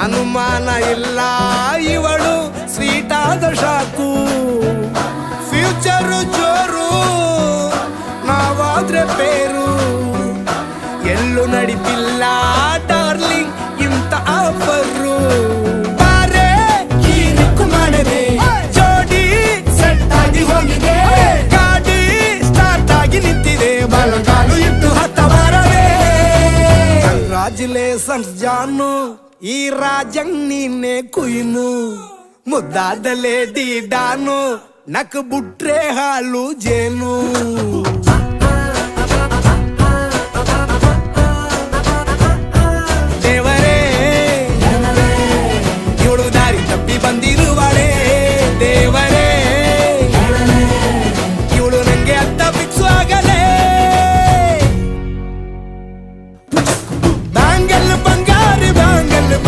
ಅನುಮಾನ ಇಲ್ಲ ಇವಳು ಸ್ವೀಟ್ ಆದ ಶಾಕು ಫ್ಯೂಚರು ಜೋರು ನಾವಾದ್ರೆ ಬೇರು ಎಲ್ಲೂ ನಡೀತಿಲ್ಲ ಡಾರ್ಲಿಂಗ್ ಇಂತ ಆಫರು ಬಾರೆ ಹೀರಿಕು ಮಾಡದೆ ಜೋಡಿ ಸೆಟ್ ಆಗಿ ಹೋಗಿದೆ ಗಾಡಿ ಸ್ಟಾರ್ಟ್ ಆಗಿ ನಿಂತಿದೆ ಬಲಗಾಲು ಇಟ್ಟು ಹತ್ತ ಬಾರದೆ ಕಂಗ್ರಾಚುಲೇಷನ್ಸ್ ಜಾನು ಈ ರಾಜಂಗ್ ನೀನೆ ಕುಯ್ನು ಮುದ್ದಾದ ಲೇಡಿ ಡಾನು ನಕ್ ಬುಟ್ರೆ ಹಾಲು ಜೇನು